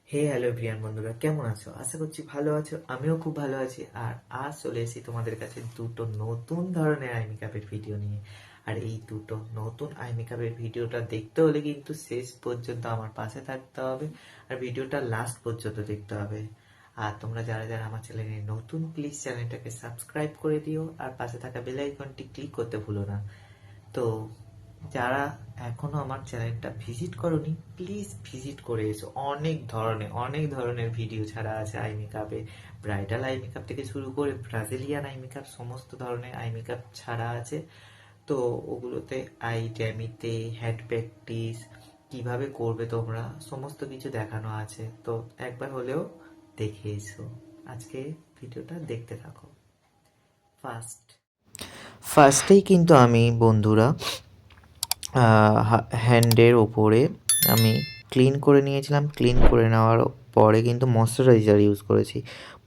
Hello everyone বন্ধুরা, কেমন আছো? আশা করছি ভালো আছো। আমিও খুব ভালো আছি। আর আজ চলে এসেছি তোমাদের কাছে দুটো নতুন ধরনের আই মেকআপের ভিডিও নিয়ে। আর এই দুটো নতুন আই মেকআপের ভিডিওটা দেখতে হলে কিন্তু শেষ পর্যন্ত আমার পাশে থাকতে হবে, আর ভিডিওটা লাস্ট পর্যন্ত দেখতে হবে। আর তোমরা যারা যারা আমার চ্যানেলে নতুন, প্লিজ চ্যানেলটাকে সাবস্ক্রাইব করে দিও আর পাশে থাকা বেল আইকনটি ক্লিক করতে ভুলো না। তো যারা এখনো আমার চ্যানেলটা ভিজিট করোনি, প্লিজ ভিজিট করে এসো। অনেক ধরনের ভিডিও ছাড়া আছে আই মেকআপে। ব্রাইডাল আই মেকআপ থেকে শুরু করে ব্রাজিলিয়ান আই মেকআপ, সমস্ত ধরনের আই মেকআপ ছাড়া আছে। তো ওগুলোতে আই ড্যামিতে হেড প্র্যাকটিস কিভাবে করবে তোমরা, সমস্ত কিছু দেখানো আছে। তো একবার হলেও দেখে এসো। আজকে ভিডিওটা দেখতে থাকো। ফার্স্টেই কিন্তু আমি বন্ধুরা হ্যান্ডের ওপরে আমি ক্লিন করে নিয়েছিলাম। ক্লিন করে নেওয়ার পরে কিন্তু ময়শ্চারাইজার ইউজ করেছি।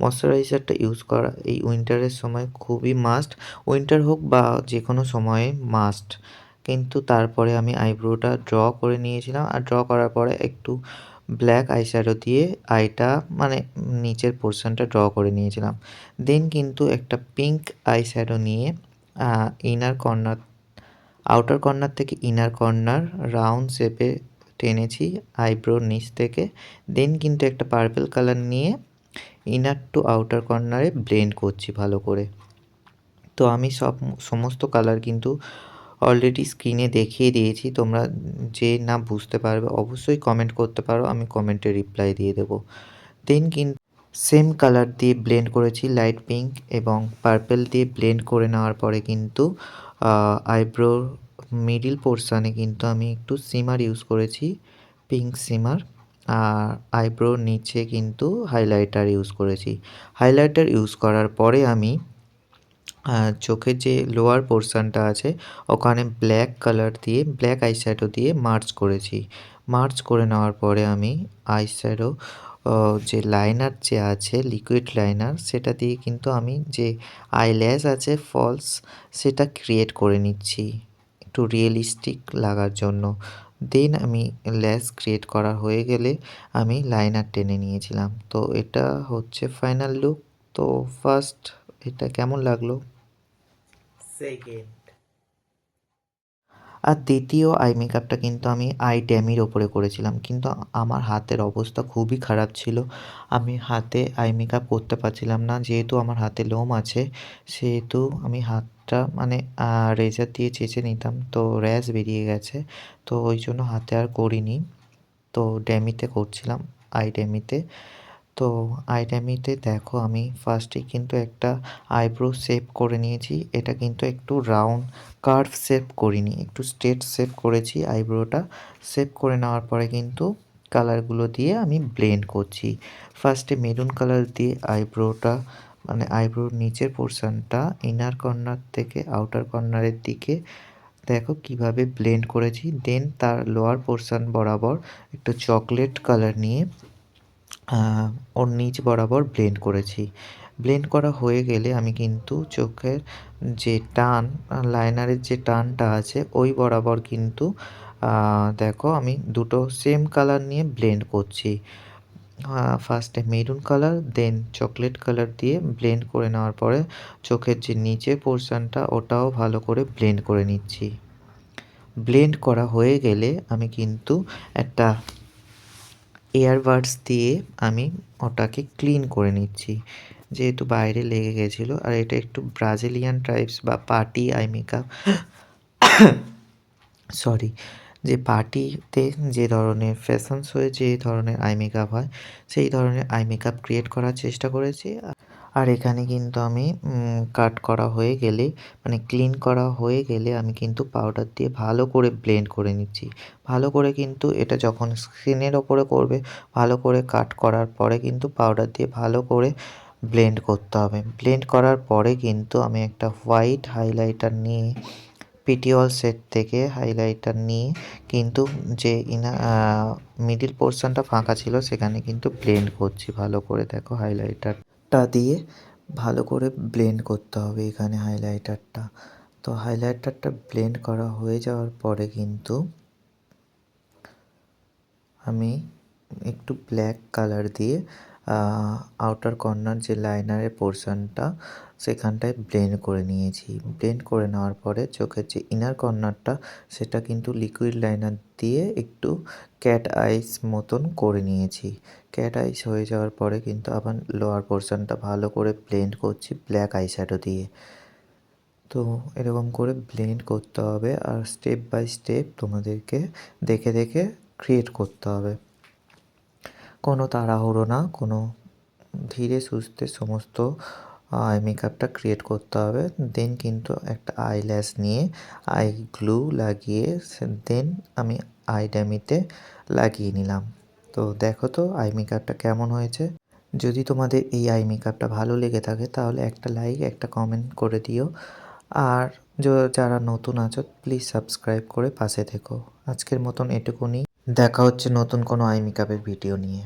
ময়শ্চারাইজারটা ইউজ করা এই উইন্টারের সময় খুবই মাস্ট। উইন্টার হোক বা যে কোনো সময়ে মাস্ট। কিন্তু তারপরে আমি আইব্রোটা ড্র করে নিয়েছিলাম, আর ড্র করার পরে একটু ব্ল্যাক আইশ্যাডো দিয়ে আইটা মানে নিচের পোর্শনটা ড্র করে নিয়েছিলাম। দেন কিন্তু একটা পিঙ্ক আইশ্যাডো নিয়ে ইনার কর্নার আউটার কর্নার থেকে ইনার কর্নার রাউন্ড শেপে টেনেছি আইব্রোর নিচ থেকে। দেন কিন্তু একটা পার্পল কালার নিয়ে ইনার টু আউটার কর্নারে ব্লেন্ড করছি ভালো করে। তো আমি সমস্ত কালার কিন্তু অলরেডি স্ক্রিনে দেখিয়ে দিয়েছি। তোমরা যে না বুঝতে পারবে অবশ্যই কমেন্ট করতে পারো, আমি কমেন্টে রিপ্লাই দিয়ে দেবো। দেন কিন্তু সেম কালার দিয়ে ব্লেন্ড করেছি, লাইট পিঙ্ক এবং পার্পল দিয়ে ব্লেন্ড করে নেওয়ার পরে কিন্তু আইব্রোর মিডিল পোর্শনে কিন্তু আমি একটু সিমার ইউজ করেছি, পিঙ্ক সিমার। আর আইব্রোর নিচে কিন্তু হাইলাইটার ইউজ করেছি। হাইলাইটার ইউজ করার পরে আমি চোখের যে লোয়ার পোর্শনটা আছে ওখানে ব্ল্যাক কালার দিয়ে ব্ল্যাক আইশ্যাডো দিয়ে মার্চ করেছি। মার্চ করে নেওয়ার পরে আমি আইশ্যাডো যে লাইনার যে আছে লিকুইড লাইনার, সেটা দিয়ে কিন্তু আমি যে আইল্যাশ আছে ফলস, সেটা ক্রিয়েট করে নিচ্ছি একটু রিয়েলিস্টিক লাগার জন্য। দেন আমি ল্যাশ ক্রিয়েট করা হয়ে গেলে আমি লাইনার টেনে নিয়েছিলাম। তো এটা হচ্ছে ফাইনাল লুক। তো ফার্স্ট এটা কেমন লাগলো? সেকেন্ড আর দ্বিতীয় আই মেকআপটা কিন্তু আমি আই ড্যামির ওপরে করেছিলাম, কিন্তু আমার হাতের অবস্থা খুবই খারাপ ছিল। আমি হাতে আই মেকআপ করতে পারছিলাম না, যেহেতু আমার হাতে লোম আছে সেহেতু আমি হাতটা মানে রেজার দিয়ে চেঁচে নিতাম, তো র্যাশ বেরিয়ে গেছে। তো ওই জন্য হাতে আর করিনি। তো ড্যামিতে করছিলাম, আই ড্যামিতে। তো আইড্যামিতে দেখো আমি ফার্স্টেই কিন্তু একটা আইব্রো শেপ করে নিয়েছি। এটা কিন্তু একটু রাউন্ড কার্ভ শেপ করিনি, একটু স্ট্রেট শেপ করেছি আইব্রোটা। শেপ করে নেওয়ার পরে কিন্তু কালারগুলো দিয়ে আমি ব্লেন্ড করছি। ফার্স্টে মেরুন কালার দিয়ে আইব্রোটা মানে আইব্রোর নিচের পোর্শনটা ইনার কর্নার থেকে আউটার কর্নারের দিকে দেখো কিভাবে ব্লেন্ড করেছি। দেন তার লোয়ার পোর্শন বরাবর একটু চকলেট কালার নিয়ে ওর নিচ বরাবর ব্লেন্ড করেছি। ব্লেন্ড করা হয়ে গেলে আমি কিন্তু চোখের যে টান, লাইনারের যে টানটা আছে ওই বরাবর কিন্তু দেখো আমি দুটো সেম কালার নিয়ে ব্লেন্ড করছি। ফার্স্টে মেরুন কালার দেন চকলেট কালার দিয়ে ব্লেন্ড করে নেওয়ার পরে চোখের যে নিচের পোর্শনটা ওটাও ভালো করে ব্লেন্ড করে নিচ্ছি। ব্লেন্ড করা হয়ে গেলে আমি কিন্তু একটা এয়ারবাডস দিয়ে আমি ওটাকে ক্লিন করে নিচ্ছি, যেহেতু বাইরে লেগে গেছিলো। আর এটা একটু ব্রাজিলিয়ান টাইপস বা পার্টি আই মেকআপ, সরি, যে পার্টিতে যে ধরনের ফ্যাশন শোয়ে যে ধরনের আই মেকআপ হয় সেই ধরনের আই মেকআপ ক্রিয়েট করার চেষ্টা করেছি। আর এখানে কিন্তু আমি কাট করা হয়ে গেলে মানে ক্লিন করা হয়ে গেলে আমি কিন্তু পাউডার দিয়ে ভালো করে ব্লেন্ড করে নিচ্ছি। ভালো করে কিন্তু এটা যখন স্কিনের ওপরে করবে, ভালো করে কাট করার পরে কিন্তু পাউডার দিয়ে ভালো করে ব্লেন্ড করতে হবে। ব্লেন্ড করার পরে কিন্তু আমি একটা হোয়াইট হাইলাইটার নিয়ে পিটিওয়াল সেট থেকে হাইলাইটার নিয়ে কিন্তু যে মিডিল পোর্শনটা ফাঁকা ছিল সেখানে কিন্তু ব্লেন্ড করছি ভালো করে। দেখো হাইলাইটারটা দিয়ে ভালো করে ব্লেন্ড করতে হবে এখানে হাইলাইটারটা। তো হাইলাইটারটা ব্লেন্ড করা হয়ে যাওয়ার পরে কিন্তু আমি একটু ব্ল্যাক কালার দিয়ে আউটার কর্নার যে লাইনারের পোর্শনটা সেখানটায় ব্লেন্ড করে নিয়েছি। ব্লেন্ড করে নেওয়ার পরে চোখের যে ইনার কর্নারটা সেটা কিন্তু লিকুইড লাইনার দিয়ে একটু ক্যাট আইস মতন করে নিয়েছি। ক্যাট আইস হয়ে যাওয়ার পরে কিন্তু আবার লোয়ার পোর্শনটা ভালো করে ব্লেন্ড করছি ব্ল্যাক আইশ্যাডো দিয়ে। তো এরকম করে ব্লেন্ড করতে হবে আর স্টেপ বাই স্টেপ তোমাদেরকে দেখে দেখে ক্রিয়েট করতে হবে। কোনো তাড়াহুড়ো না, কোনো ধীরে সুস্থে সমস্ত আই মেকআপটা ক্রিয়েট করতে হবে। দেন কিন্তু একটা আইল্যাশ নিয়ে আই গ্লু লাগিয়ে দেন আমি আই ড্যামিতে লাগিয়ে নিলাম। তো দেখো তো আই মেকআপটা কেমন হয়েছে। যদি তোমাদের এই আই মেকআপটা ভালো লেগে থাকে তাহলে একটা লাইক একটা কমেন্ট করে দিও। আর যারা নতুন আছো প্লিজ সাবস্ক্রাইব করে পাশে থেকো। আজকের মতন এটুকুনি, দেখা হচ্ছে নতুন কোনো আই মেকআপের ভিডিও নিয়ে।